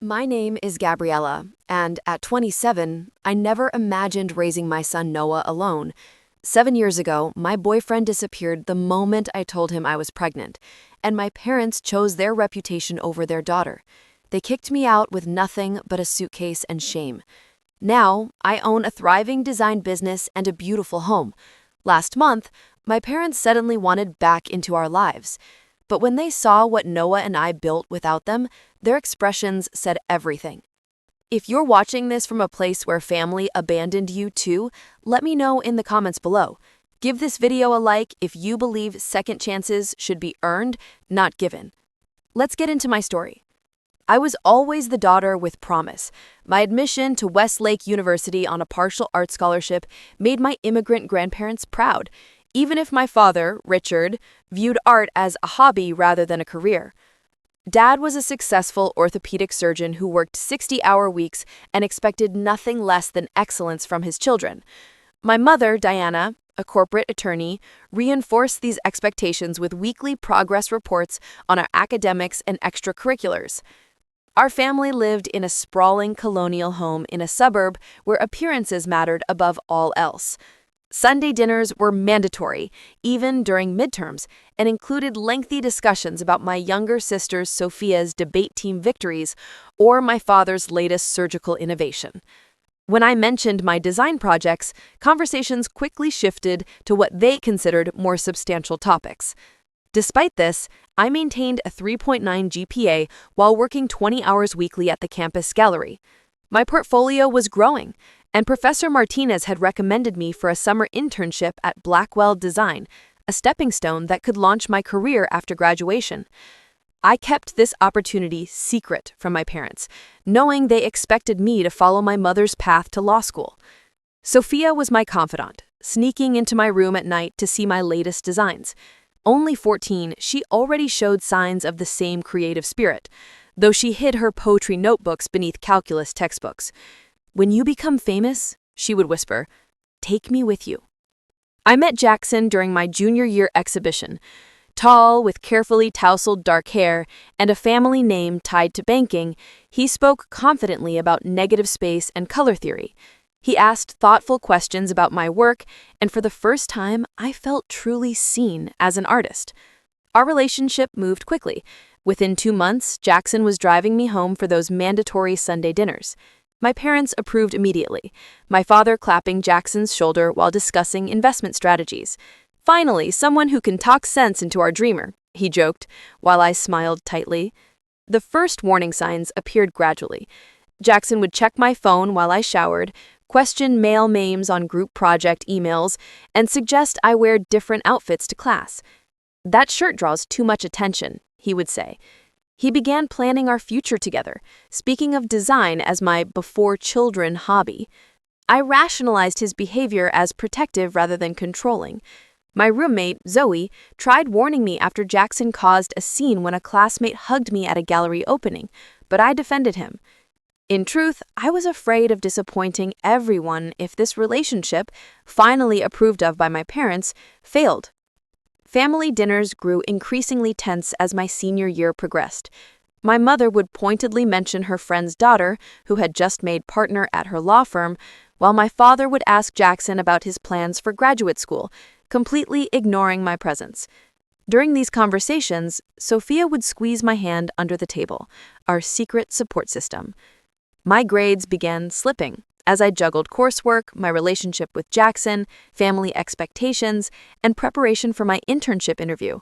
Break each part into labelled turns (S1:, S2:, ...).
S1: My name is Gabriella, and at 27, I never imagined raising my son Noah alone. 7 years ago, my boyfriend disappeared the moment I told him I was pregnant, and my parents chose their reputation over their daughter. They kicked me out with nothing but a suitcase and shame. Now, I own a thriving design business and a beautiful home. Last month, my parents suddenly wanted back into our lives. But when they saw what Noah and I built without them, their expressions said everything. If you're watching this from a place where family abandoned you too, let me know in the comments below. Give this video a like if you believe second chances should be earned, not given. Let's get into my story. I was always the daughter with promise. My admission to Westlake University on a partial art scholarship made my immigrant grandparents proud, even if my father, Richard, viewed art as a hobby rather than a career. Dad was a successful orthopedic surgeon who worked 60-hour weeks and expected nothing less than excellence from his children. My mother, Diana, a corporate attorney, reinforced these expectations with weekly progress reports on our academics and extracurriculars. Our family lived in a sprawling colonial home in a suburb where appearances mattered above all else. Sunday dinners were mandatory, even during midterms, and included lengthy discussions about my younger sister Sophia's debate team victories or my father's latest surgical innovation. When I mentioned my design projects, conversations quickly shifted to what they considered more substantial topics. Despite this, I maintained a 3.9 GPA while working 20 hours weekly at the campus gallery. My portfolio was growing, and Professor Martinez had recommended me for a summer internship at Blackwell Design, a stepping stone that could launch my career after graduation. I kept this opportunity secret from my parents, knowing they expected me to follow my mother's path to law school. Sophia was my confidant, sneaking into my room at night to see my latest designs. Only 14, she already showed signs of the same creative spirit, though she hid her poetry notebooks beneath calculus textbooks. "When you become famous," she would whisper, "take me with you." I met Jackson during my junior year exhibition. Tall, with carefully tousled dark hair and a family name tied to banking, he spoke confidently about negative space and color theory. He asked thoughtful questions about my work, and for the first time, I felt truly seen as an artist. Our relationship moved quickly. Within 2 months, Jackson was driving me home for those mandatory Sunday dinners. My parents approved immediately, my father clapping Jackson's shoulder while discussing investment strategies. "Finally, someone who can talk sense into our dreamer," he joked, while I smiled tightly. The first warning signs appeared gradually. Jackson would check my phone while I showered, question mail names on group project emails, and suggest I wear different outfits to class. "That shirt draws too much attention," he would say. He began planning our future together, speaking of design as my before-children hobby. I rationalized his behavior as protective rather than controlling. My roommate, Zoe, tried warning me after Jackson caused a scene when a classmate hugged me at a gallery opening, but I defended him. In truth, I was afraid of disappointing everyone if this relationship, finally approved of by my parents, failed. Family dinners grew increasingly tense as my senior year progressed. My mother would pointedly mention her friend's daughter, who had just made partner at her law firm, while my father would ask Jackson about his plans for graduate school, completely ignoring my presence. During these conversations, Sophia would squeeze my hand under the table, our secret support system. My grades began slipping as I juggled coursework, my relationship with Jackson, family expectations, and preparation for my internship interview.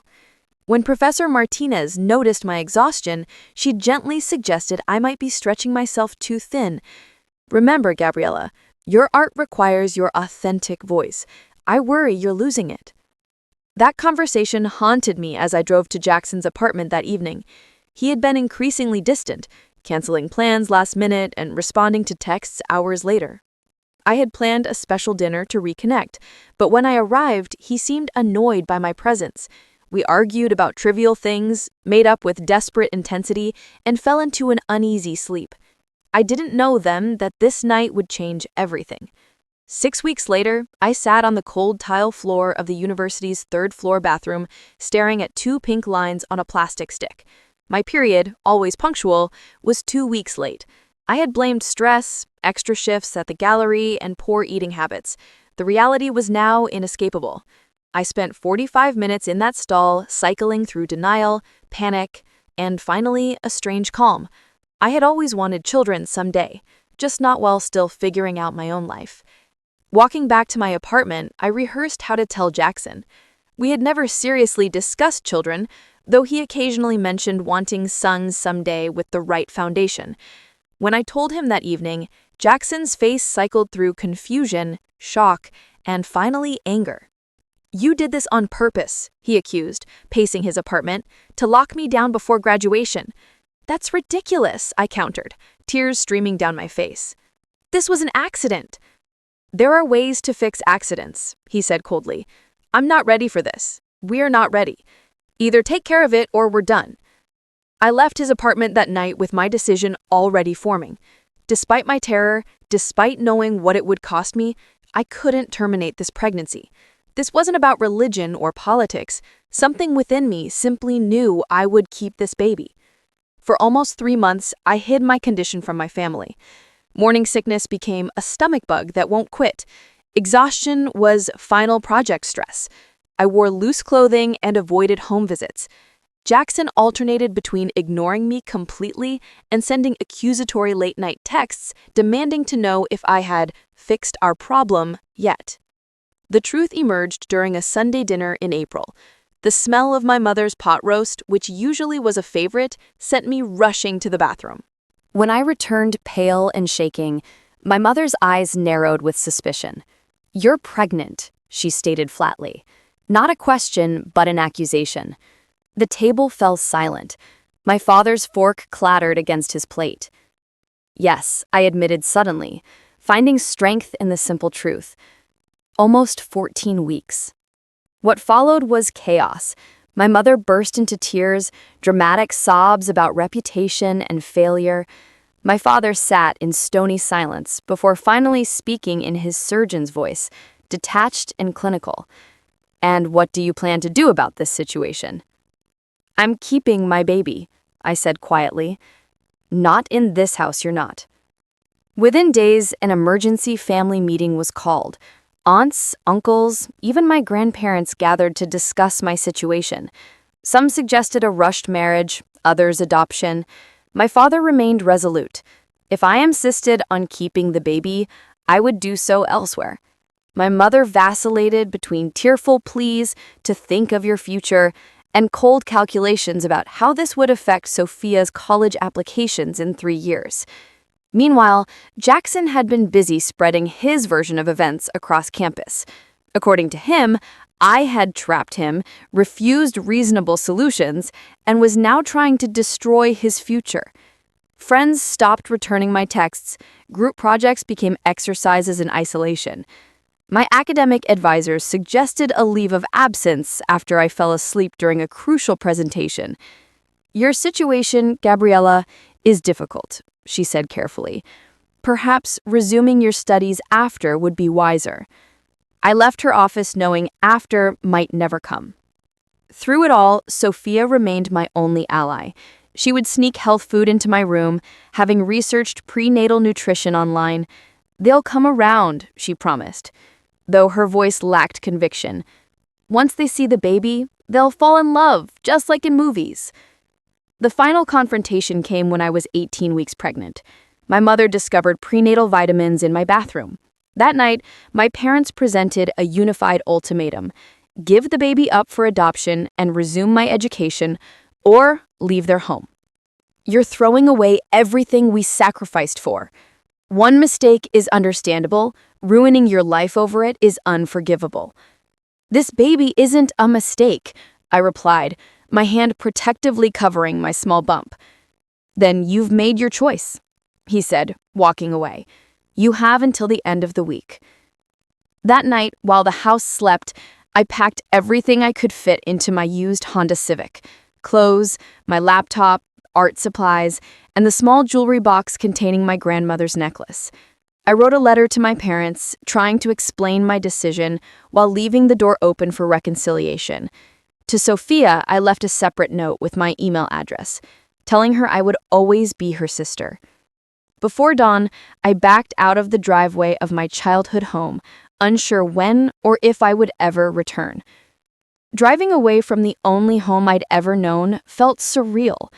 S1: When Professor Martinez noticed my exhaustion, she gently suggested I might be stretching myself too thin. "Remember, Gabriella, your art requires your authentic voice. I worry you're losing it." That conversation haunted me as I drove to Jackson's apartment that evening. He had been increasingly distant, canceling plans last minute and responding to texts hours later. I had planned a special dinner to reconnect, but when I arrived, he seemed annoyed by my presence. We argued about trivial things, made up with desperate intensity, and fell into an uneasy sleep. I didn't know then that this night would change everything. 6 weeks later, I sat on the cold tile floor of the university's third-floor bathroom, staring at 2 pink lines on a plastic stick. My period, always punctual, was 2 weeks late. I had blamed stress, extra shifts at the gallery, and poor eating habits. The reality was now inescapable. I spent 45 minutes in that stall, cycling through denial, panic, and finally, a strange calm. I had always wanted children someday, just not while still figuring out my own life. Walking back to my apartment, I rehearsed how to tell Jackson. We had never seriously discussed children, though he occasionally mentioned wanting sons someday with the right foundation. When I told him that evening, Jackson's face cycled through confusion, shock, and finally anger. "You did this on purpose," he accused, pacing his apartment, "to lock me down before graduation." "That's ridiculous," I countered, tears streaming down my face. "This was an accident." "There are ways to fix accidents," he said coldly. "I'm not ready for this. We're not ready. Either take care of it or we're done." I left his apartment that night with my decision already forming. Despite my terror, despite knowing what it would cost me, I couldn't terminate this pregnancy. This wasn't about religion or politics. Something within me simply knew I would keep this baby. For almost 3 months, I hid my condition from my family. Morning sickness became a stomach bug that won't quit. Exhaustion was final project stress. I wore loose clothing and avoided home visits. Jackson alternated between ignoring me completely and sending accusatory late-night texts demanding to know if I had fixed our problem yet. The truth emerged during a Sunday dinner in April. The smell of my mother's pot roast, which usually was a favorite, sent me rushing to the bathroom. When I returned pale and shaking, my mother's eyes narrowed with suspicion. "You're pregnant," she stated flatly. Not a question, but an accusation. The table fell silent. My father's fork clattered against his plate. "Yes," I admitted suddenly, finding strength in the simple truth. Almost 14 weeks. What followed was chaos. My mother burst into tears, dramatic sobs about reputation and failure. My father sat in stony silence before finally speaking in his surgeon's voice, detached and clinical. "And what do you plan to do about this situation?" "I'm keeping my baby," I said quietly. "Not in this house, you're not." Within days, an emergency family meeting was called. Aunts, uncles, even my grandparents gathered to discuss my situation. Some suggested a rushed marriage, others adoption. My father remained resolute. If I insisted on keeping the baby, I would do so elsewhere. My mother vacillated between tearful pleas to think of your future and cold calculations about how this would affect Sophia's college applications in 3 years. Meanwhile, Jackson had been busy spreading his version of events across campus. According to him, I had trapped him, refused reasonable solutions, and was now trying to destroy his future. Friends stopped returning my texts. Group projects became exercises in isolation. My academic advisors suggested a leave of absence after I fell asleep during a crucial presentation. "Your situation, Gabriella, is difficult," she said carefully. "Perhaps resuming your studies after would be wiser." I left her office knowing after might never come. Through it all, Sophia remained my only ally. She would sneak health food into my room, having researched prenatal nutrition online. "They'll come around," she promised, though her voice lacked conviction. "Once they see the baby, they'll fall in love, just like in movies." The final confrontation came when I was 18 weeks pregnant. My mother discovered prenatal vitamins in my bathroom. That night, my parents presented a unified ultimatum: give the baby up for adoption and resume my education, or leave their home. "You're throwing away everything we sacrificed for. One mistake is understandable, ruining your life over it is unforgivable." "This baby isn't a mistake," I replied, my hand protectively covering my small bump. "Then you've made your choice," he said, walking away. "You have until the end of the week." That night, while the house slept, I packed everything I could fit into my used Honda Civic: clothes, my laptop, art supplies, and the small jewelry box containing my grandmother's necklace. I wrote a letter to my parents, trying to explain my decision while leaving the door open for reconciliation. To Sophia, I left a separate note with my email address, telling her I would always be her sister. Before dawn, I backed out of the driveway of my childhood home, unsure when or if I would ever return. Driving away from the only home I'd ever known felt surreal.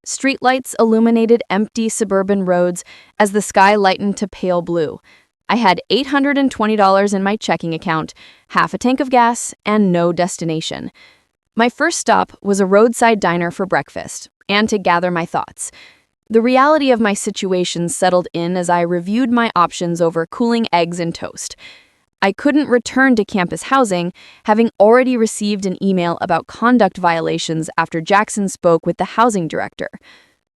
S1: Streetlights illuminated empty suburban roads as the sky lightened to pale blue. I had $820 in my checking account, half a tank of gas, and no destination. My first stop was a roadside diner for breakfast, and to gather my thoughts. The reality of my situation settled in as I reviewed my options over cooling eggs and toast. I couldn't return to campus housing, having already received an email about conduct violations after Jackson spoke with the housing director.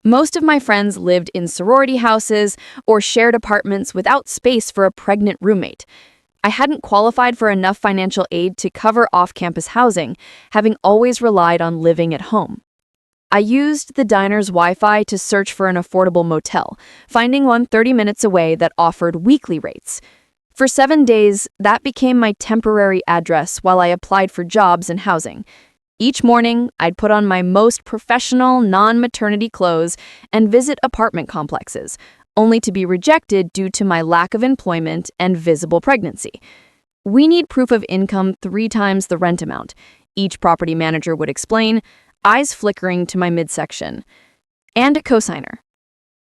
S1: Most of my friends lived in sorority houses or shared apartments without space for a pregnant roommate. I hadn't qualified for enough financial aid to cover off-campus housing, having always relied on living at home. I used the diner's Wi-Fi to search for an affordable motel, finding one 30 minutes away that offered weekly rates. For 7 days, that became my temporary address while I applied for jobs and housing. Each morning, I'd put on my most professional, non-maternity clothes and visit apartment complexes, only to be rejected due to my lack of employment and visible pregnancy. We need proof of income 3 times the rent amount, each property manager would explain, eyes flickering to my midsection. And a cosigner.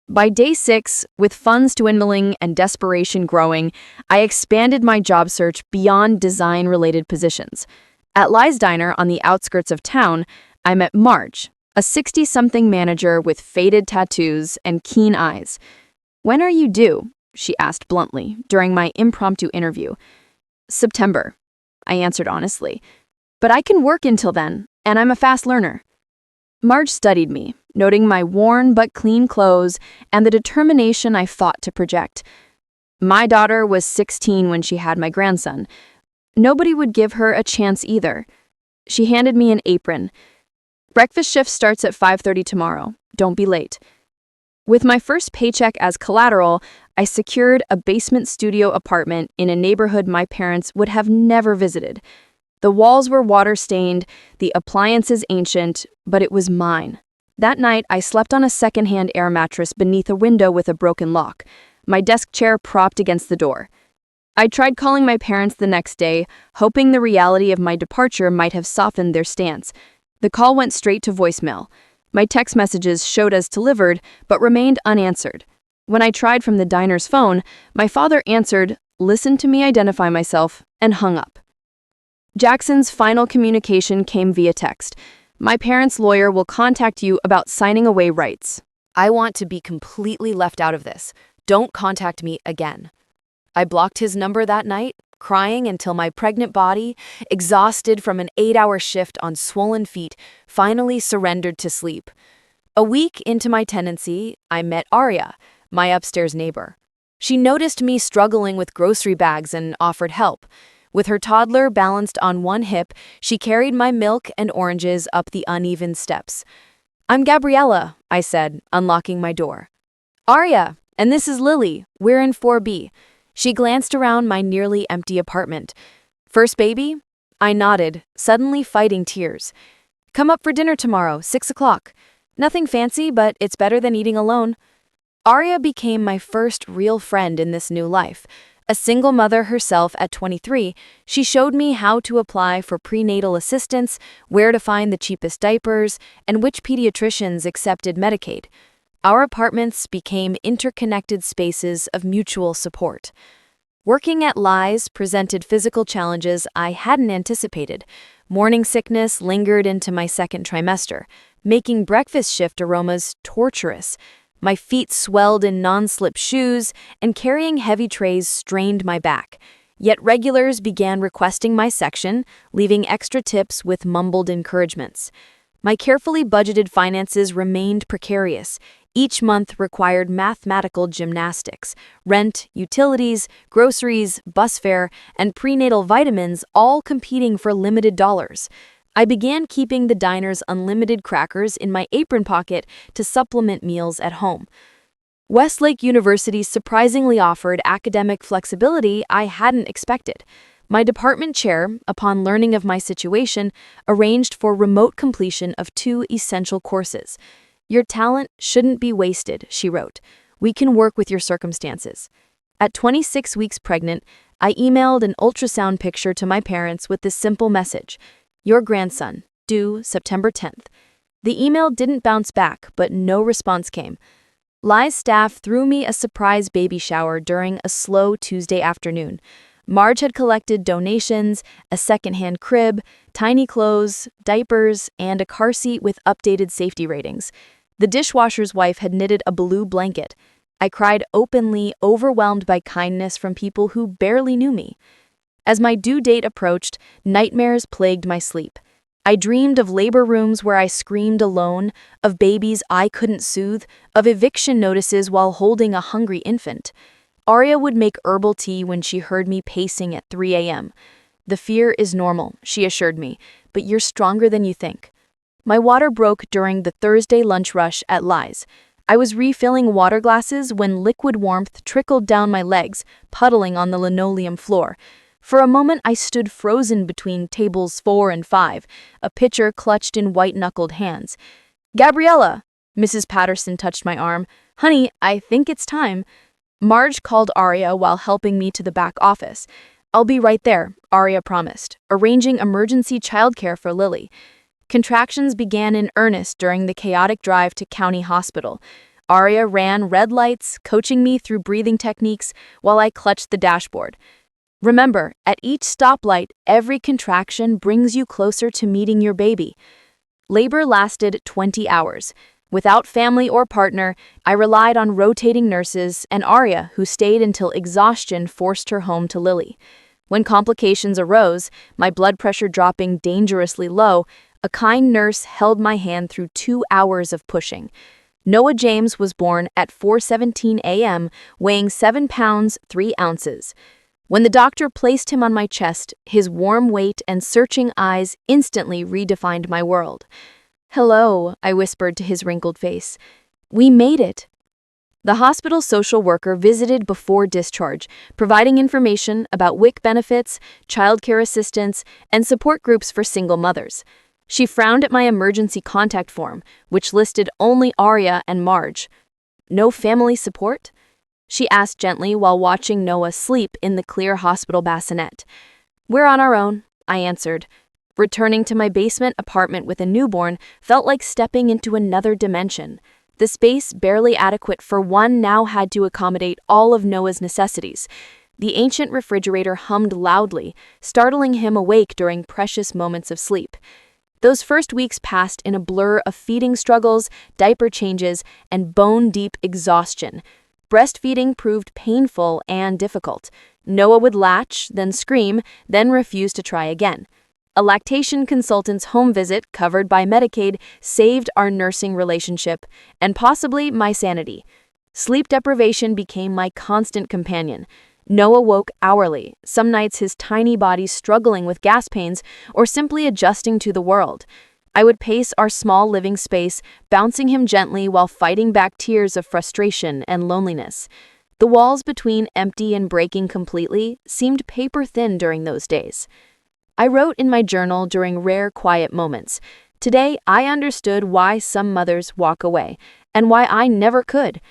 S1: By day 6, with funds dwindling and desperation growing, I expanded my job search beyond design-related positions. At Li's Diner on the outskirts of town, I met Marge, a 60-something manager with faded tattoos and keen eyes. "When are you due?" she asked bluntly during my impromptu interview. "September," I answered honestly. "But I can work until then, and I'm a fast learner." Marge studied me, noting my worn but clean clothes and the determination I fought to project. My daughter was 16 when she had my grandson. Nobody would give her a chance either. She handed me an apron. "Breakfast shift starts at 5:30 tomorrow. Don't be late." With my first paycheck as collateral, I secured a basement studio apartment in a neighborhood my parents would have never visited. The walls were water-stained, the appliances ancient, but it was mine. That night, I slept on a second-hand air mattress beneath a window with a broken lock, my desk chair propped against the door. I tried calling my parents the next day, hoping the reality of my departure might have softened their stance. The call went straight to voicemail. My text messages showed as delivered, but remained unanswered. When I tried from the diner's phone, my father answered, listened to me identify myself, and hung up. Jackson's final communication came via text. "My parents' lawyer will contact you about signing away rights. I want to be completely left out of this. Don't contact me again." I blocked his number that night, crying until my pregnant body, exhausted from an 8-hour shift on swollen feet, finally surrendered to sleep. A week into my tenancy, I met Aria, my upstairs neighbor. She noticed me struggling with grocery bags and offered help. With her toddler balanced on one hip, she carried my milk and oranges up the uneven steps. "I'm Gabriella," I said, unlocking my door. "Aria, and this is Lily. We're in 4B. She glanced around my nearly empty apartment. "First baby?" I nodded, suddenly fighting tears. "Come up for dinner tomorrow, 6 o'clock. Nothing fancy, but it's better than eating alone." Aria became my first real friend in this new life. A single mother herself at 23, she showed me how to apply for prenatal assistance, where to find the cheapest diapers, and which pediatricians accepted Medicaid. Our apartments became interconnected spaces of mutual support. Working at Li's presented physical challenges I hadn't anticipated. Morning sickness lingered into my second trimester, making breakfast shift aromas torturous. My feet swelled in non-slip shoes, and carrying heavy trays strained my back. Yet regulars began requesting my section, leaving extra tips with mumbled encouragements. My carefully budgeted finances remained precarious. Each month required mathematical gymnastics. Rent, utilities, groceries, bus fare, and prenatal vitamins all competing for limited dollars. I began keeping the diner's unlimited crackers in my apron pocket to supplement meals at home. Westlake University surprisingly offered academic flexibility I hadn't expected. My department chair, upon learning of my situation, arranged for remote completion of 2 essential courses. "Your talent shouldn't be wasted," she wrote. "We can work with your circumstances." At 26 weeks pregnant, I emailed an ultrasound picture to my parents with this simple message: "Your grandson, due September 10th. The email didn't bounce back, but no response came. Li's staff threw me a surprise baby shower during a slow Tuesday afternoon. Marge had collected donations, a secondhand crib, tiny clothes, diapers, and a car seat with updated safety ratings. The dishwasher's wife had knitted a blue blanket. I cried openly, overwhelmed by kindness from people who barely knew me. As my due date approached, nightmares plagued my sleep. I dreamed of labor rooms where I screamed alone, of babies I couldn't soothe, of eviction notices while holding a hungry infant. Arya would make herbal tea when she heard me pacing at 3 a.m. "The fear is normal," she assured me, "but you're stronger than you think." My water broke during the Thursday lunch rush at Li's. I was refilling water glasses when liquid warmth trickled down my legs, puddling on the linoleum floor. For a moment I stood frozen between tables 4 and 5, a pitcher clutched in white-knuckled hands. "Gabriella!" Mrs. Patterson touched my arm. "Honey, I think it's time." Marge called Arya while helping me to the back office. "I'll be right there," Arya promised, arranging emergency childcare for Lily. Contractions began in earnest during the chaotic drive to County Hospital. Arya ran red lights, coaching me through breathing techniques while I clutched the dashboard. "Remember, at each stoplight, every contraction brings you closer to meeting your baby." Labor lasted 20 hours. Without family or partner, I relied on rotating nurses and Arya, who stayed until exhaustion forced her home to Lily. When complications arose, my blood pressure dropping dangerously low, a kind nurse held my hand through 2 hours of pushing. Noah James was born at 4:17 a.m., weighing 7 pounds 3 ounces. When the doctor placed him on my chest, his warm weight and searching eyes instantly redefined my world. "Hello," I whispered to his wrinkled face. "We made it." The hospital social worker visited before discharge, providing information about WIC benefits, childcare assistance, and support groups for single mothers. She frowned at my emergency contact form, which listed only Arya and Marge. "No family support?" she asked gently while watching Noah sleep in the clear hospital bassinet. "We're on our own," I answered. Returning to my basement apartment with a newborn felt like stepping into another dimension. The space, barely adequate for one, now had to accommodate all of Noah's necessities. The ancient refrigerator hummed loudly, startling him awake during precious moments of sleep. Those first weeks passed in a blur of feeding struggles, diaper changes, and bone-deep exhaustion. Breastfeeding proved painful and difficult. Noah would latch, then scream, then refuse to try again. A lactation consultant's home visit, covered by Medicaid, saved our nursing relationship, and possibly my sanity. Sleep deprivation became my constant companion. Noah woke hourly, some nights his tiny body struggling with gas pains or simply adjusting to the world. I would pace our small living space, bouncing him gently while fighting back tears of frustration and loneliness. The walls between empty and breaking completely seemed paper-thin during those days. I wrote in my journal during rare quiet moments. Today, I understood why some mothers walk away, and why I never could.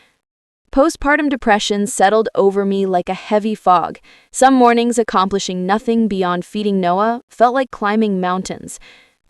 S1: Postpartum depression settled over me like a heavy fog. Some mornings, accomplishing nothing beyond feeding Noah felt like climbing mountains.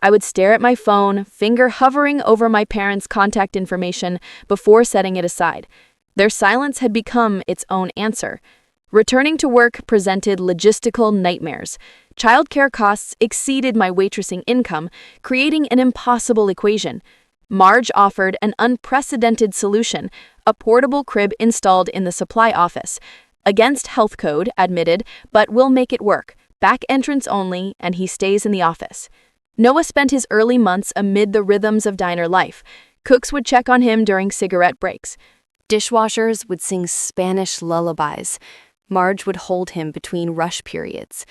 S1: I would stare at my phone, finger hovering over my parents' contact information before setting it aside. Their silence had become its own answer. Returning to work presented logistical nightmares. Childcare costs exceeded my waitressing income, creating an impossible equation. Marge offered an unprecedented solution, a portable crib installed in the supply office. Against health code, admitted, but we'll make it work. Back entrance only, and he stays in the office. Noah spent his early months amid the rhythms of diner life. Cooks would check on him during cigarette breaks. Dishwashers would sing Spanish lullabies. Marge would hold him between rush periods.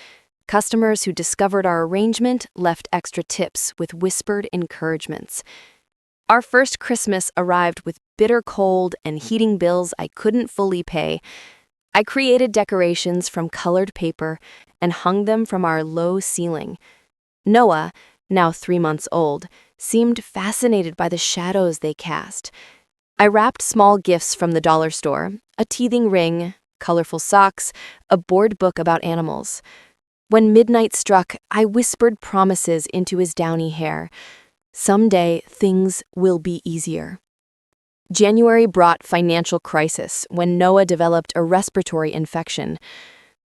S1: Customers who discovered our arrangement left extra tips with whispered encouragements. Our first Christmas arrived with bitter cold and heating bills I couldn't fully pay. I created decorations from colored paper and hung them from our low ceiling. Noah, now 3 months old, seemed fascinated by the shadows they cast. I wrapped small gifts from the dollar store, a teething ring, colorful socks, a board book about animals. When midnight struck, I whispered promises into his downy hair. Someday, things will be easier. January brought financial crisis when Noah developed a respiratory infection.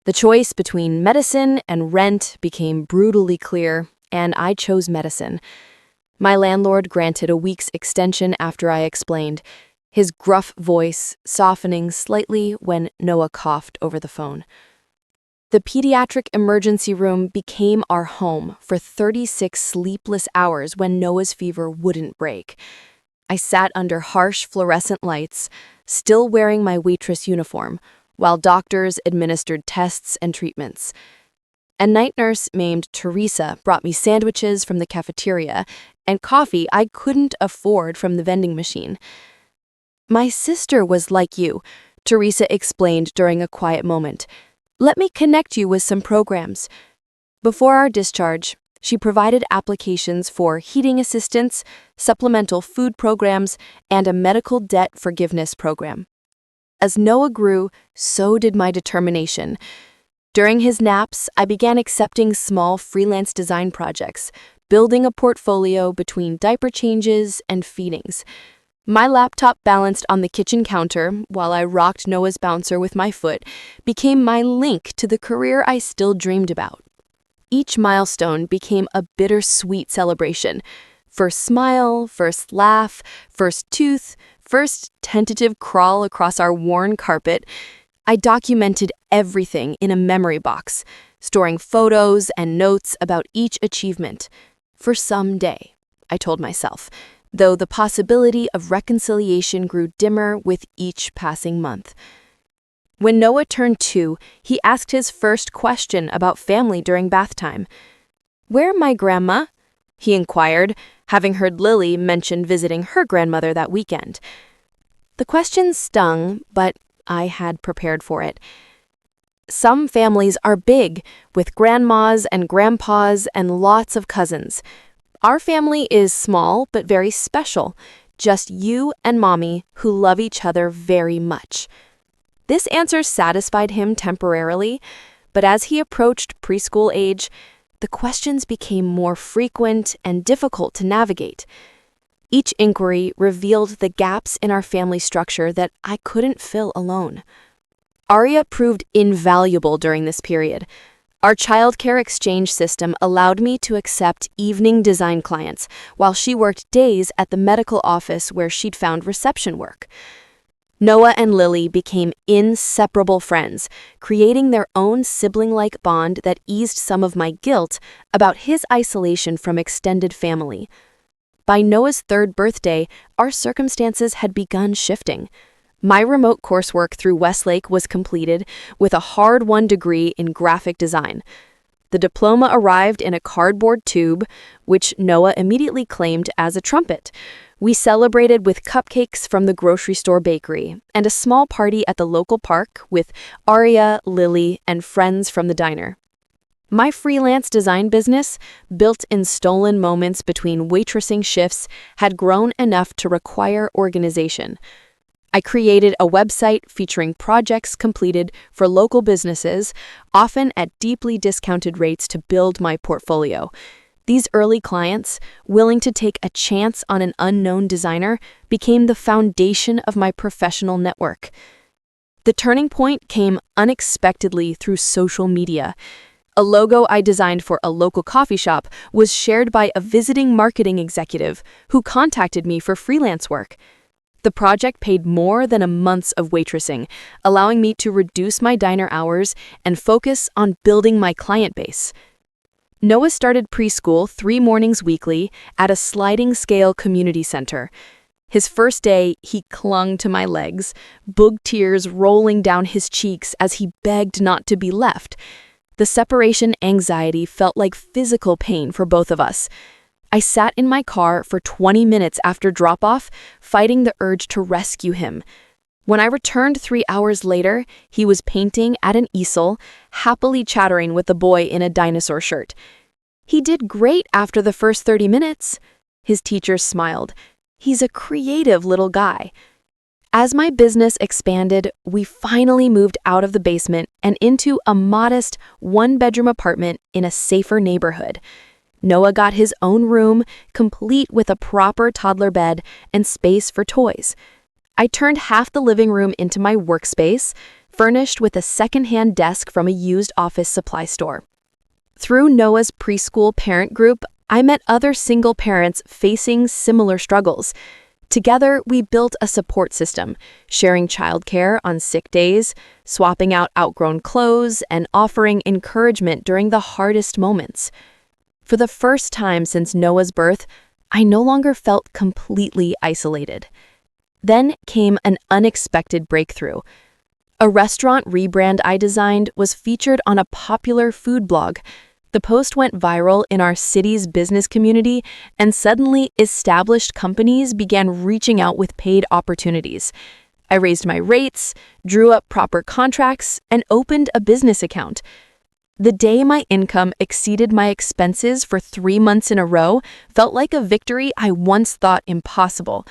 S1: The choice between medicine and rent became brutally clear, and I chose medicine. My landlord granted a week's extension after I explained, his gruff voice softening slightly when Noah coughed over the phone. The pediatric emergency room became our home for 36 sleepless hours when Noah's fever wouldn't break. I sat under harsh fluorescent lights, still wearing my waitress uniform, while doctors administered tests and treatments. A night nurse named Teresa brought me sandwiches from the cafeteria and coffee I couldn't afford from the vending machine. "My sister was like you," Teresa explained during a quiet moment. "Let me connect you with some programs." Before our discharge, she provided applications for heating assistance, supplemental food programs, and a medical debt forgiveness program. As Noah grew, so did my determination. During his naps, I began accepting small freelance design projects, building a portfolio between diaper changes and feedings. My laptop balanced on the kitchen counter while I rocked Noah's bouncer with my foot became my link to the career I still dreamed about. Each milestone became a bittersweet celebration. First smile, first laugh, first tooth, first tentative crawl across our worn carpet. I documented everything in a memory box, storing photos and notes about each achievement. For someday, I told myself, though the possibility of reconciliation grew dimmer with each passing month. When Noah turned 2, he asked his first question about family during bath time. "Where my grandma?" he inquired, having heard Lily mention visiting her grandmother that weekend. The question stung, but I had prepared for it. Some families are big, with grandmas and grandpas and lots of cousins. Our family is small but very special, just you and Mommy who love each other very much. This answer satisfied him temporarily, but as he approached preschool age, the questions became more frequent and difficult to navigate. Each inquiry revealed the gaps in our family structure that I couldn't fill alone. Aria proved invaluable during this period. Our childcare exchange system allowed me to accept evening design clients while she worked days at the medical office where she'd found reception work. Noah and Lily became inseparable friends, creating their own sibling-like bond that eased some of my guilt about his isolation from extended family. By Noah's 3rd birthday, our circumstances had begun shifting. My remote coursework through Westlake was completed with a hard-won degree in graphic design. The diploma arrived in a cardboard tube, which Noah immediately claimed as a trumpet. We celebrated with cupcakes from the grocery store bakery and a small party at the local park with Aria, Lily, and friends from the diner. My freelance design business, built in stolen moments between waitressing shifts, had grown enough to require organization. I created a website featuring projects completed for local businesses, often at deeply discounted rates to build my portfolio. These early clients, willing to take a chance on an unknown designer, became the foundation of my professional network. The turning point came unexpectedly through social media. A logo I designed for a local coffee shop was shared by a visiting marketing executive who contacted me for freelance work. The project paid more than a month's of waitressing, allowing me to reduce my diner hours and focus on building my client base. Noah started preschool 3 mornings weekly at a sliding-scale community center. His first day, he clung to my legs, boog tears rolling down his cheeks as he begged not to be left. The separation anxiety felt like physical pain for both of us. I sat in my car for 20 minutes after drop-off, fighting the urge to rescue him. When I returned 3 hours later, he was painting at an easel, happily chattering with a boy in a dinosaur shirt. He did great after the first 30 minutes. His teacher smiled. He's a creative little guy. As my business expanded, we finally moved out of the basement and into a modest one-bedroom apartment in a safer neighborhood. Noah got his own room, complete with a proper toddler bed and space for toys. I turned half the living room into my workspace, furnished with a second-hand desk from a used office supply store. Through Noah's preschool parent group, I met other single parents facing similar struggles. Together, we built a support system, sharing childcare on sick days, swapping out outgrown clothes, and offering encouragement during the hardest moments. For the first time since Noah's birth, I no longer felt completely isolated. Then came an unexpected breakthrough. A restaurant rebrand I designed was featured on a popular food blog. The post went viral in our city's business community, and suddenly established companies began reaching out with paid opportunities. I raised my rates, drew up proper contracts, and opened a business account. The day my income exceeded my expenses for 3 months in a row felt like a victory I once thought impossible.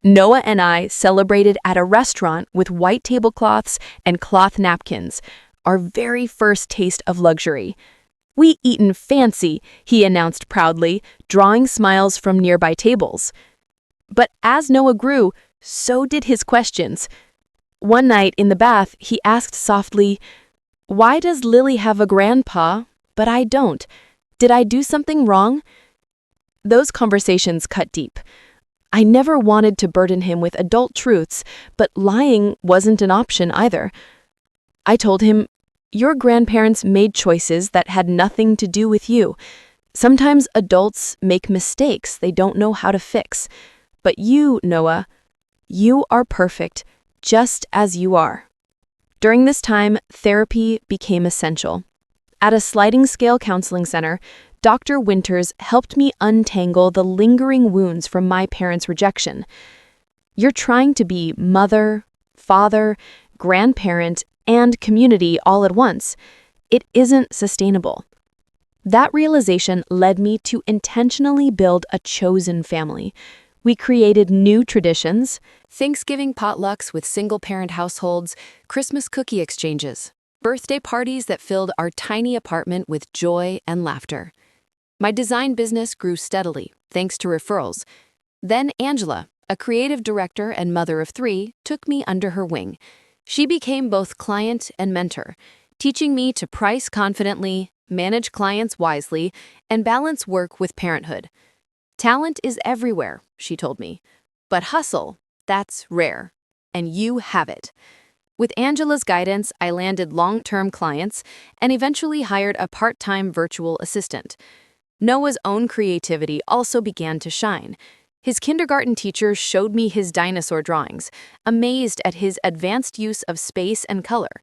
S1: Noah and I celebrated at a restaurant with white tablecloths and cloth napkins, our very first taste of luxury. "We eatin' fancy," he announced proudly, drawing smiles from nearby tables. But as Noah grew, so did his questions. One night in the bath, he asked softly, "Why does Lily have a grandpa, but I don't? Did I do something wrong?" Those conversations cut deep. I never wanted to burden him with adult truths, but lying wasn't an option either. I told him, "Your grandparents made choices that had nothing to do with you. Sometimes adults make mistakes they don't know how to fix. But you, Noah, you are perfect, just as you are." During this time, therapy became essential. At a sliding scale counseling center, Dr. Winters helped me untangle the lingering wounds from my parents' rejection. You're trying to be mother, father, grandparent, and community all at once. It isn't sustainable. That realization led me to intentionally build a chosen family. We created new traditions: Thanksgiving potlucks with single-parent households, Christmas cookie exchanges, birthday parties that filled our tiny apartment with joy and laughter. My design business grew steadily, thanks to referrals. Then Angela, a creative director and mother of 3, took me under her wing. She became both client and mentor, teaching me to price confidently, manage clients wisely, and balance work with parenthood. "Talent is everywhere," she told me, "but hustle, that's rare, and you have it." With Angela's guidance, I landed long-term clients and eventually hired a part-time virtual assistant. Noah's own creativity also began to shine. His kindergarten teacher showed me his dinosaur drawings, amazed at his advanced use of space and color.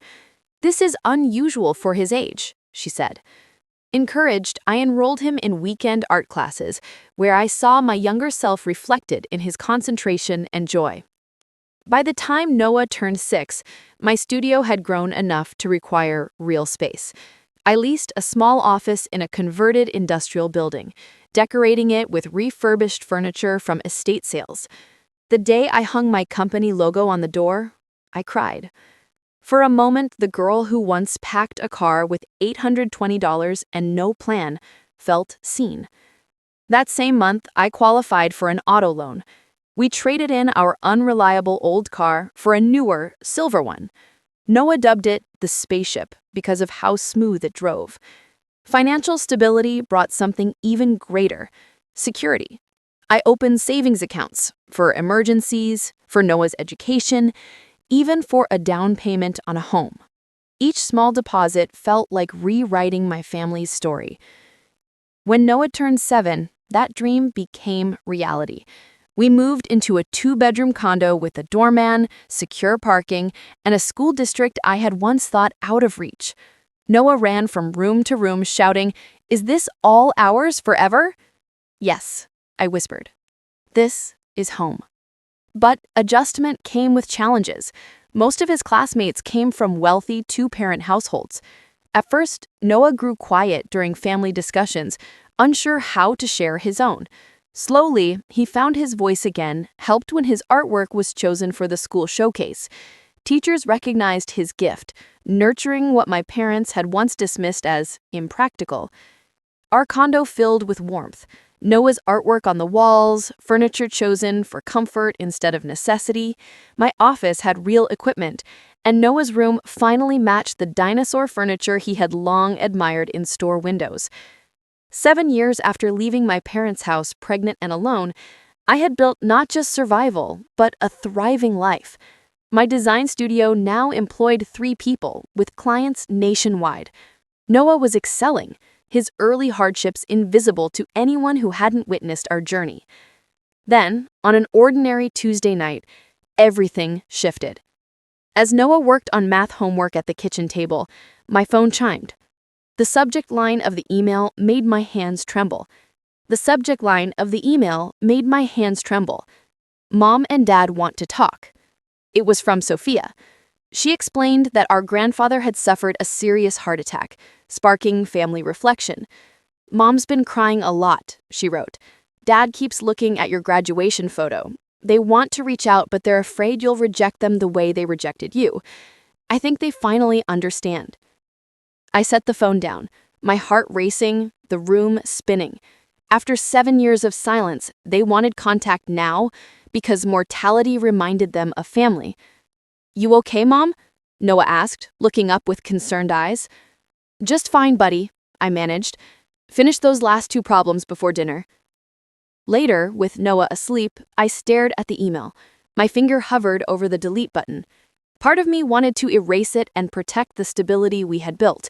S1: "This is unusual for his age," she said. Encouraged, I enrolled him in weekend art classes, where I saw my younger self reflected in his concentration and joy. By the time Noah turned 6, my studio had grown enough to require real space. I leased a small office in a converted industrial building, decorating it with refurbished furniture from estate sales. The day I hung my company logo on the door, I cried. For a moment, the girl who once packed a car with $820 and no plan felt seen. That same month, I qualified for an auto loan. We traded in our unreliable old car for a newer, silver one. Noah dubbed it the spaceship because of how smooth it drove. Financial stability brought something even greater: security. I opened savings accounts for emergencies, for Noah's education, even for a down payment on a home. Each small deposit felt like rewriting my family's story. When Noah turned 7, that dream became reality. We moved into a 2-bedroom condo with a doorman, secure parking, and a school district I had once thought out of reach. Noah ran from room to room shouting, "Is this all ours forever?" "Yes," I whispered. "This is home." But adjustment came with challenges. Most of his classmates came from wealthy two-parent households. At first, Noah grew quiet during family discussions, unsure how to share his own. Slowly, he found his voice again, helped when his artwork was chosen for the school showcase. Teachers recognized his gift, nurturing what my parents had once dismissed as impractical. Our condo filled with warmth. Noah's artwork on the walls, furniture chosen for comfort instead of necessity. My office had real equipment, and Noah's room finally matched the dinosaur furniture he had long admired in store windows. 7 years after leaving my parents' house pregnant and alone, I had built not just survival, but a thriving life. My design studio now employed 3 people, with clients nationwide. Noah was excelling, his early hardships invisible to anyone who hadn't witnessed our journey. Then, on an ordinary Tuesday night, everything shifted. As Noah worked on math homework at the kitchen table, my phone chimed. The subject line of the email made my hands tremble. Mom and Dad want to talk. It was from Sophia. She explained that our grandfather had suffered a serious heart attack, sparking family reflection. Mom's been crying a lot, she wrote. Dad keeps looking at your graduation photo. They want to reach out, but they're afraid you'll reject them the way they rejected you. I think they finally understand. I set the phone down, my heart racing, the room spinning. After 7 years of silence, they wanted contact now because mortality reminded them of family. You okay, Mom? Noah asked, looking up with concerned eyes. Just fine, buddy, I managed. Finish those last 2 problems before dinner. Later, with Noah asleep, I stared at the email. My finger hovered over the delete button. Part of me wanted to erase it and protect the stability we had built.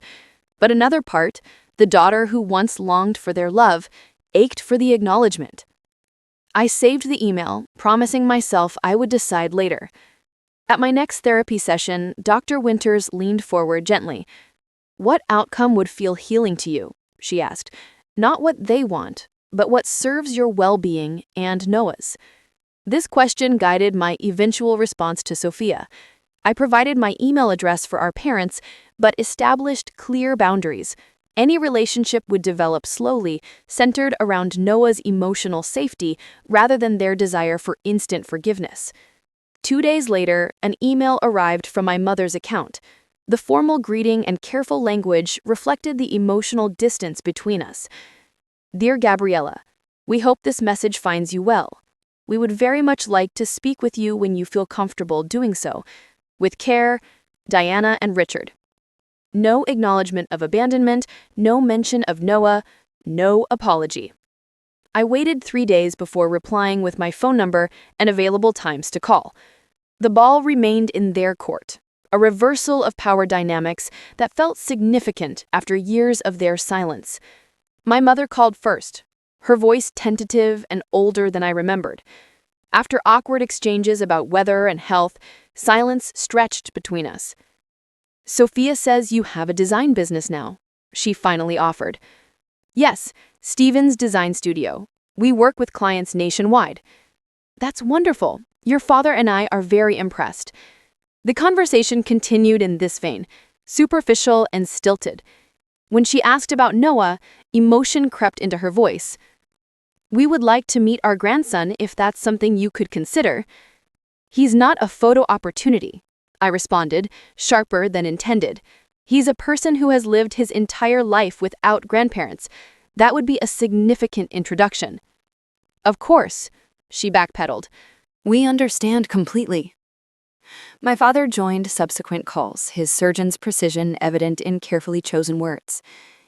S1: But another part, the daughter who once longed for their love, ached for the acknowledgement. I saved the email, promising myself I would decide later. At my next therapy session, Dr. Winters leaned forward gently. What outcome would feel healing to you? She asked. Not what they want, but what serves your well-being and Noah's. This question guided my eventual response to Sophia. I provided my email address for our parents, but established clear boundaries. Any relationship would develop slowly, centered around Noah's emotional safety rather than their desire for instant forgiveness. 2 days later, an email arrived from my mother's account. The formal greeting and careful language reflected the emotional distance between us. Dear Gabriella, we hope this message finds you well. We would very much like to speak with you when you feel comfortable doing so. With care, Diana and Richard. No acknowledgement of abandonment, no mention of Noah, no apology. I waited 3 days before replying with my phone number and available times to call. The ball remained in their court, a reversal of power dynamics that felt significant after years of their silence. My mother called first, her voice tentative and older than I remembered. After awkward exchanges about weather and health, silence stretched between us. Sophia says you have a design business now, she finally offered. Yes, Stephen's Design Studio. We work with clients nationwide. That's wonderful. Your father and I are very impressed. The conversation continued in this vein, superficial and stilted. When she asked about Noah, emotion crept into her voice. We would like to meet our grandson if that's something you could consider. He's not a photo opportunity, I responded, sharper than intended. He's a person who has lived his entire life without grandparents. That would be a significant introduction. Of course, she backpedaled. We understand completely. My father joined subsequent calls, his surgeon's precision evident in carefully chosen words.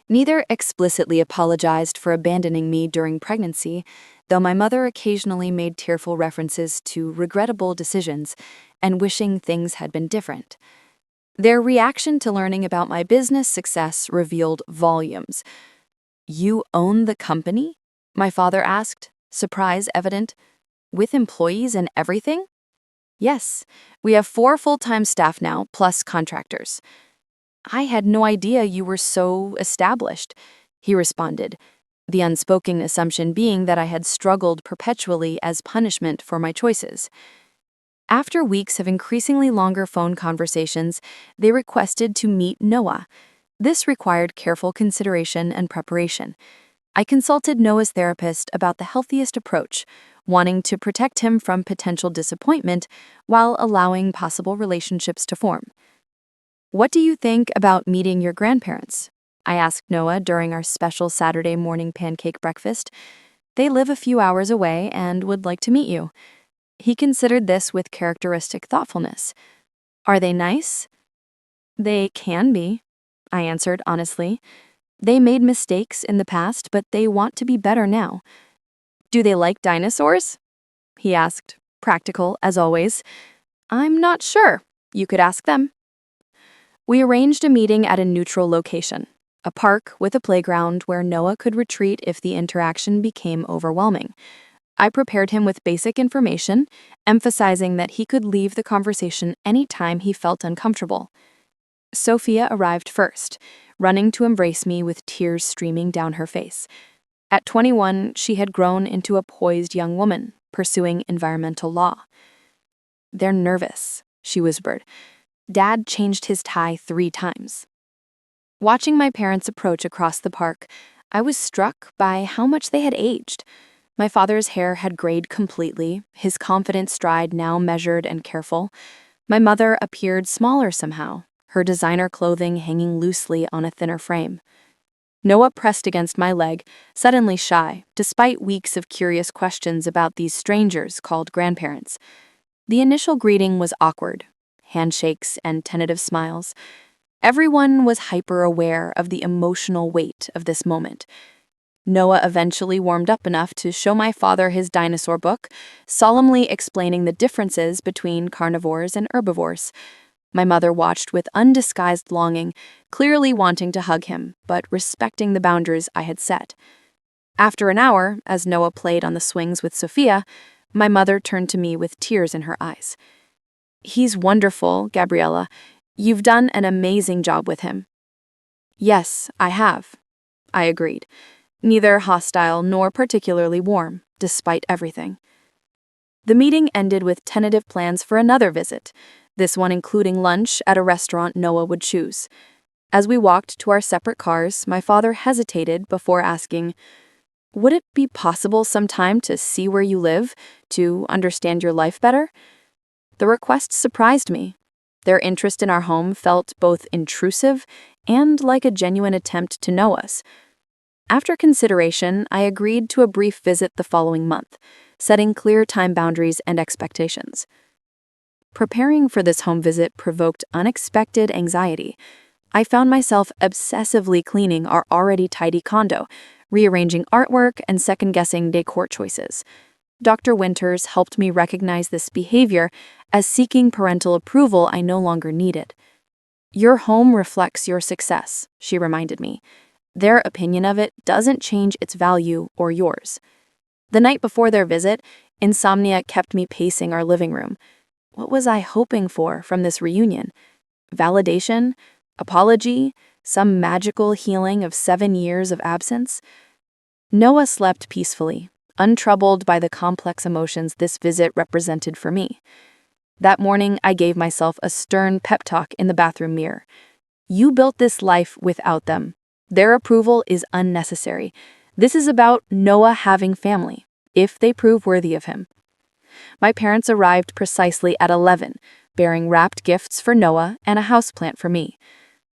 S1: Neither explicitly apologized for abandoning me during pregnancy, though my mother occasionally made tearful references to regrettable decisions and wishing things had been different. Their reaction to learning about my business success revealed volumes. You own the company? My father asked, surprise evident. With employees and everything? Yes, we have 4 full-time staff now, plus contractors. I had no idea you were so established, he responded, the unspoken assumption being that I had struggled perpetually as punishment for my choices. After weeks of increasingly longer phone conversations, they requested to meet Noah. This required careful consideration and preparation. I consulted Noah's therapist about the healthiest approach, wanting to protect him from potential disappointment while allowing possible relationships to form. "What do you think about meeting your grandparents?" I asked Noah during our special Saturday morning pancake breakfast. "They live a few hours away and would like to meet you." He considered this with characteristic thoughtfulness. "Are they nice?" "They can be," I answered honestly. "They made mistakes in the past, but they want to be better now." "Do they like dinosaurs?" he asked, practical as always. "I'm not sure. You could ask them." We arranged a meeting at a neutral location, a park with a playground where Noah could retreat if the interaction became overwhelming. I prepared him with basic information, emphasizing that he could leave the conversation anytime he felt uncomfortable. Sophia arrived first, running to embrace me with tears streaming down her face. At 21, she had grown into a poised young woman, pursuing environmental law. "They're nervous," she whispered. "Dad changed his tie 3 times." Watching my parents approach across the park, I was struck by how much they had aged. My father's hair had grayed completely, his confident stride now measured and careful. My mother appeared smaller somehow, her designer clothing hanging loosely on a thinner frame. Noah pressed against my leg, suddenly shy, despite weeks of curious questions about these strangers called grandparents. The initial greeting was awkward, handshakes and tentative smiles. Everyone was hyper-aware of the emotional weight of this moment. Noah eventually warmed up enough to show my father his dinosaur book, solemnly explaining the differences between carnivores and herbivores. My mother watched with undisguised longing, clearly wanting to hug him, but respecting the boundaries I had set. After an hour, as Noah played on the swings with Sophia, my mother turned to me with tears in her eyes. "He's wonderful, Gabriella. You've done an amazing job with him." "Yes, I have," I agreed, neither hostile nor particularly warm, despite everything. The meeting ended with tentative plans for another visit, this one including lunch at a restaurant Noah would choose. As we walked to our separate cars, my father hesitated before asking, "Would it be possible sometime to see where you live, to understand your life better?" The request surprised me. Their interest in our home felt both intrusive and like a genuine attempt to know us. After consideration, I agreed to a brief visit the following month, setting clear time boundaries and expectations. Preparing for this home visit provoked unexpected anxiety. I found myself obsessively cleaning our already tidy condo, rearranging artwork and second-guessing decor choices. Dr. Winters helped me recognize this behavior as seeking parental approval I no longer needed. "Your home reflects your success," she reminded me. "Their opinion of it doesn't change its value or yours." The night before their visit, insomnia kept me pacing our living room. What was I hoping for from this reunion? Validation? Apology? Some magical healing of 7 years of absence? Noah slept peacefully, untroubled by the complex emotions this visit represented for me. That morning, I gave myself a stern pep talk in the bathroom mirror. "You built this life without them. Their approval is unnecessary. This is about Noah having family, if they prove worthy of him." My parents arrived precisely at 11, bearing wrapped gifts for Noah and a houseplant for me.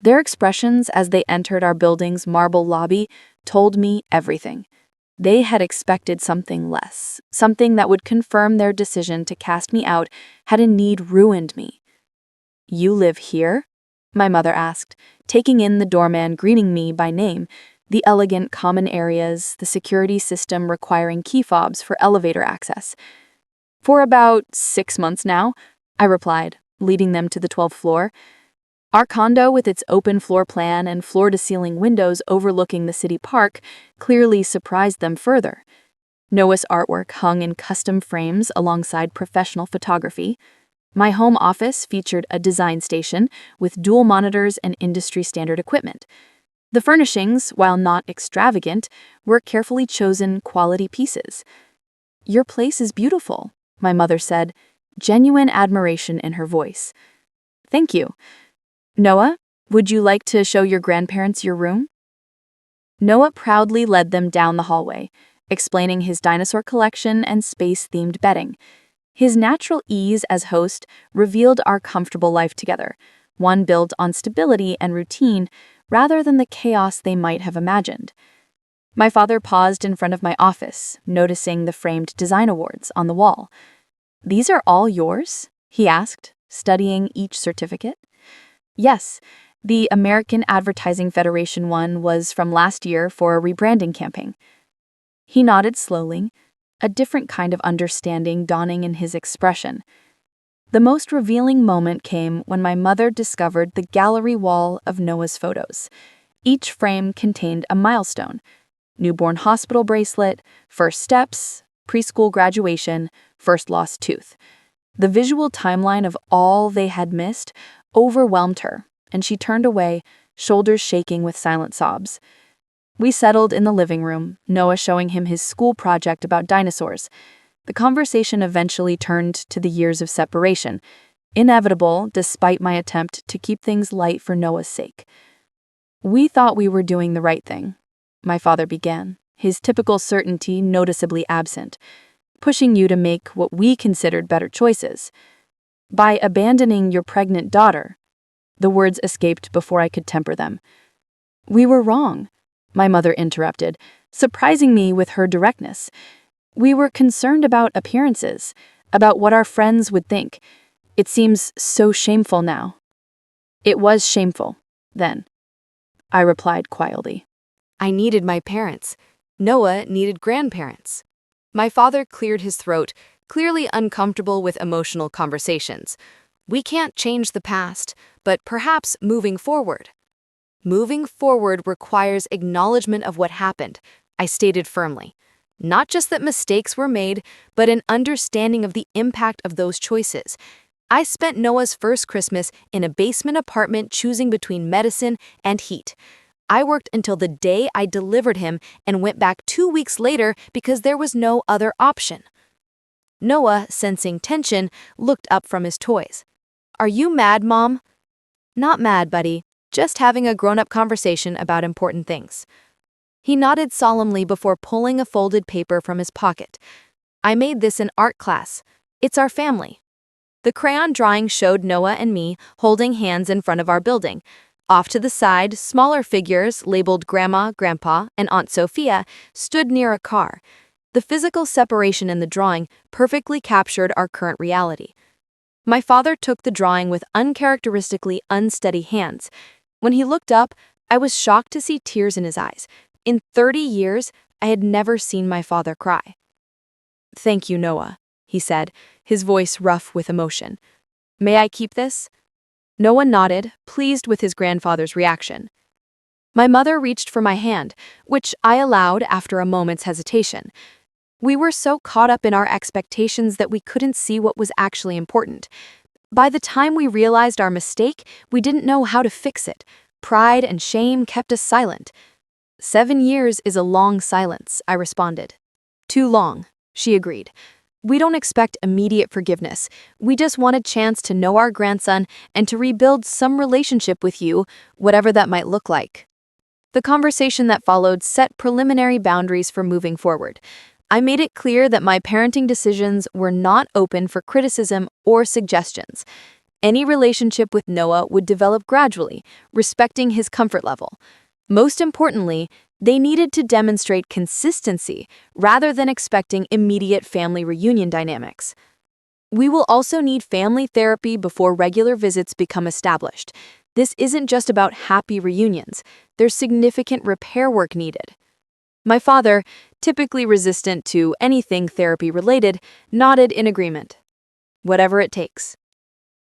S1: Their expressions as they entered our building's marble lobby told me everything. They had expected something less, something that would confirm their decision to cast me out had a need ruined me. "You live here?" my mother asked, taking in the doorman greeting me by name, the elegant common areas, the security system requiring key fobs for elevator access. "For about 6 months now," I replied, leading them to the 12th floor. Our condo, with its open floor plan and floor-to-ceiling windows overlooking the city park, clearly surprised them further. Noah's artwork hung in custom frames alongside professional photography. My home office featured a design station with dual monitors and industry-standard equipment. The furnishings, while not extravagant, were carefully chosen quality pieces. "Your place is beautiful," my mother said,
S2: genuine admiration in her voice. "Thank you. Noah, would you like to show your grandparents your room?" Noah proudly led them down the hallway, explaining his dinosaur collection and space-themed bedding. His natural ease as host revealed our comfortable life together, one built on stability and routine rather than the chaos they might have imagined. My father paused in front of my office, noticing the framed design awards on the wall. "These are all yours?" he asked, studying each certificate. "Yes, the American Advertising Federation one was from last year for a rebranding campaign." He nodded slowly, a different kind of understanding dawning in his expression. The most revealing moment came when my mother discovered the gallery wall of Noah's photos. Each frame contained a milestone: newborn hospital bracelet, first steps, preschool graduation, first lost tooth. The visual timeline of all they had missed overwhelmed her, and she turned away, shoulders shaking with silent sobs. We settled in the living room, Noah showing him his school project about dinosaurs. The conversation eventually turned to the years of separation, inevitable despite my attempt to keep things light for Noah's sake. "We thought we were doing the right thing," my father began, his typical certainty noticeably absent, "pushing you to make what we considered better choices. By abandoning your pregnant daughter." The words escaped before I could temper them. "We were wrong," my mother interrupted, surprising me with her directness. "We were concerned about appearances, about what our friends would think. It seems so shameful now." "It was shameful, then," I replied quietly.
S1: I needed my parents. Noah needed grandparents. My father cleared his throat, clearly uncomfortable with emotional conversations. We can't change the past, but perhaps moving forward. Moving forward requires acknowledgement of what happened, I stated firmly. Not just that mistakes were made, but an understanding of the impact of those choices. I spent Noah's first Christmas in a basement apartment choosing between medicine and heat. I worked until the day I delivered him and went back 2 weeks later because there was no other option. Noah, sensing tension, looked up from his toys. "Are you mad, Mom?" "Not mad, buddy. Just having a grown-up conversation about important things." He nodded solemnly before pulling a folded paper from his pocket. "I made this in art class. It's our family." The crayon drawing showed Noah and me holding hands in front of our building. Off to the side, smaller figures, labeled Grandma, Grandpa, and Aunt Sophia, stood near a car. The physical separation in the drawing perfectly captured our current reality. My father took the drawing with uncharacteristically unsteady hands. When he looked up, I was shocked to see tears in his eyes. In 30 years, I had never seen my father cry. "Thank you, Noah," he said, his voice rough with emotion. "May I keep this?" Noah nodded, pleased with his grandfather's reaction. My mother reached for my hand, which I allowed after a moment's hesitation. We were so caught up in our expectations that we couldn't see what was actually important. By the time we realized our mistake, we didn't know how to fix it. Pride and shame kept us silent. 7 years is a long silence, I responded. Too long, she agreed. We don't expect immediate forgiveness. We just want a chance to know our grandson and to rebuild some relationship with you, whatever that might look like. The conversation that followed set preliminary boundaries for moving forward. I made it clear that my parenting decisions were not open for criticism or suggestions. Any relationship with Noah would develop gradually, respecting his comfort level. Most importantly, they needed to demonstrate consistency rather than expecting immediate family reunion dynamics. We will also need family therapy before regular visits become established. This isn't just about happy reunions. There's significant repair work needed. My father, typically resistant to anything therapy-related, nodded in agreement. Whatever it takes.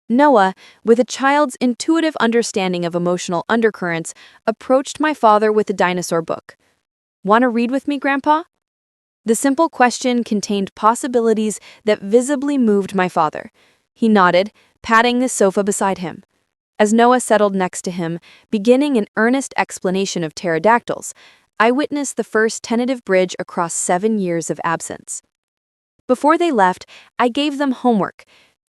S1: Noah, with a child's intuitive understanding of emotional undercurrents, approached my father with a dinosaur book. "Want to read with me, Grandpa?" The simple question contained possibilities that visibly moved my father. He nodded, patting the sofa beside him. As Noah settled next to him, beginning an earnest explanation of pterodactyls, I witnessed the first tentative bridge across 7 years of absence. Before they left, I gave them homework.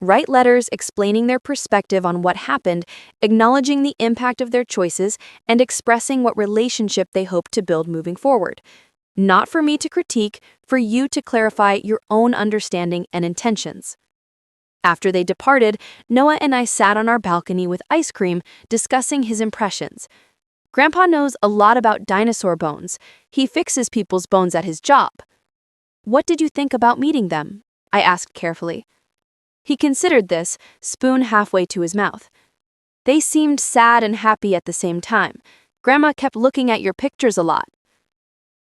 S1: Write letters explaining their perspective on what happened, acknowledging the impact of their choices, and expressing what relationship they hope to build moving forward. Not for me to critique, for you to clarify your own understanding and intentions. After they departed, Noah and I sat on our balcony with ice cream, discussing his impressions. Grandpa knows a lot about dinosaur bones. He fixes people's bones at his job. What did you think about meeting them? I asked carefully. He considered this, spoon halfway to his mouth. They seemed sad and happy at the same time. Grandma kept looking at your pictures a lot.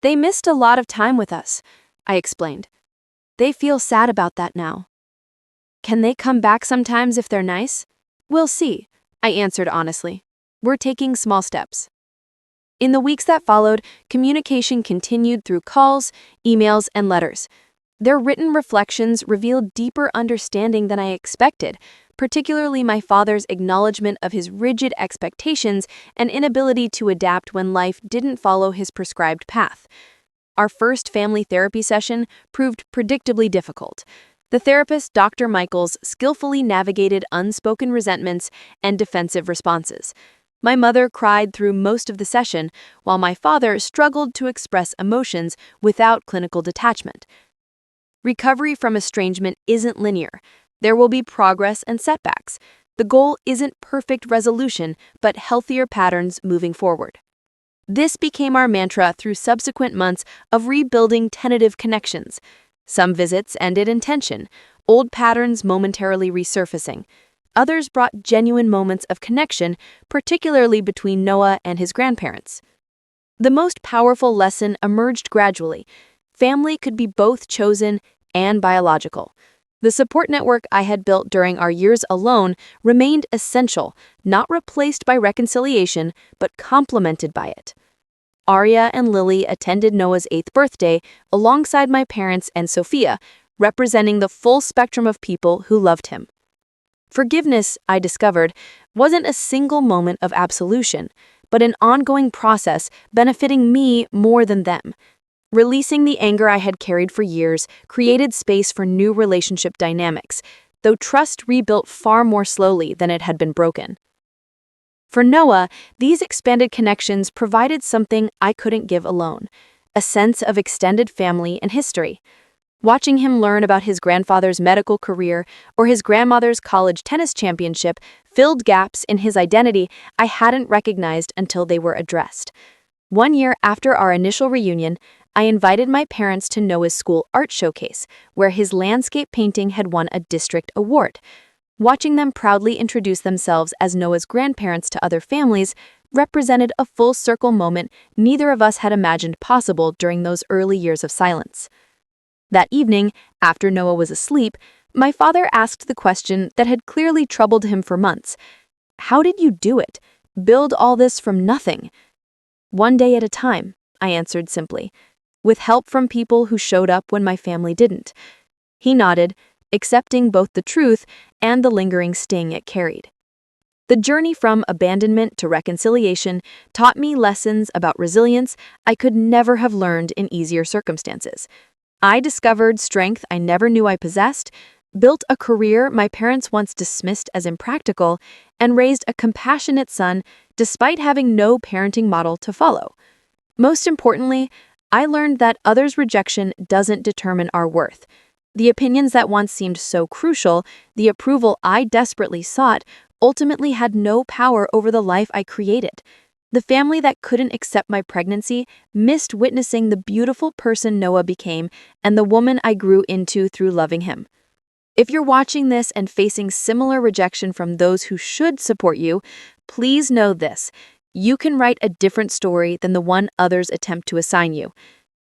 S1: They missed a lot of time with us, I explained. They feel sad about that now. Can they come back sometimes if they're nice? We'll see, I answered honestly. We're taking small steps. In the weeks that followed, communication continued through calls, emails, and letters. Their written reflections revealed deeper understanding than I expected, particularly my father's acknowledgement of his rigid expectations and inability to adapt when life didn't follow his prescribed path. Our first family therapy session proved predictably difficult. The therapist, Dr. Michaels, skillfully navigated unspoken resentments and defensive responses. My mother cried through most of the session, while my father struggled to express emotions without clinical detachment. Recovery from estrangement isn't linear. There will be progress and setbacks. The goal isn't perfect resolution, but healthier patterns moving forward. This became our mantra through subsequent months of rebuilding tentative connections. Some visits ended in tension, old patterns momentarily resurfacing. Others brought genuine moments of connection, particularly between Noah and his grandparents. The most powerful lesson emerged gradually. Family could be both chosen and biological. The support network I had built during our years alone remained essential, not replaced by reconciliation, but complemented by it. Arya and Lily attended Noah's 8th birthday alongside my parents and Sophia, representing the full spectrum of people who loved him. Forgiveness, I discovered, wasn't a single moment of absolution, but an ongoing process benefiting me more than them. Releasing the anger I had carried for years created space for new relationship dynamics, though trust rebuilt far more slowly than it had been broken. For Noah, these expanded connections provided something I couldn't give alone, a sense of extended family and history. Watching him learn about his grandfather's medical career or his grandmother's college tennis championship filled gaps in his identity I hadn't recognized until they were addressed. 1 year after our initial reunion, I invited my parents to Noah's school art showcase, where his landscape painting had won a district award. Watching them proudly introduce themselves as Noah's grandparents to other families represented a full-circle moment neither of us had imagined possible during those early years of silence. That evening, after Noah was asleep, my father asked the question that had clearly troubled him for months. How did you do it? Build all this from nothing? 1 day at a time, I answered simply, with help from people who showed up when my family didn't. He nodded, accepting both the truth and the lingering sting it carried. The journey from abandonment to reconciliation taught me lessons about resilience I could never have learned in easier circumstances. I discovered strength I never knew I possessed, built a career my parents once dismissed as impractical, and raised a compassionate son despite having no parenting model to follow. Most importantly, I learned that others' rejection doesn't determine our worth. The opinions that once seemed so crucial, the approval I desperately sought, ultimately had no power over the life I created. The family that couldn't accept my pregnancy missed witnessing the beautiful person Noah became and the woman I grew into through loving him. If you're watching this and facing similar rejection from those who should support you, please know this: you can write a different story than the one others attempt to assign you.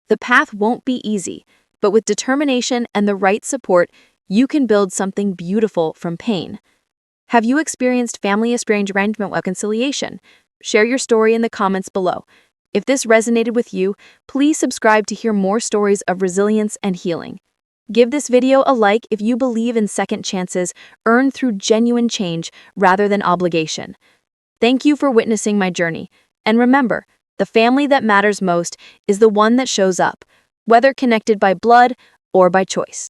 S1: The path won't be easy, but with determination and the right support, you can build something beautiful from pain. Have you experienced family estrangement reconciliation? Share your story in the comments below. If this resonated with you, please subscribe to hear more stories of resilience and healing. Give this video a like if you believe in second chances earned through genuine change rather than obligation. Thank you for witnessing my journey. And remember, the family that matters most is the one that shows up, whether connected by blood or by choice.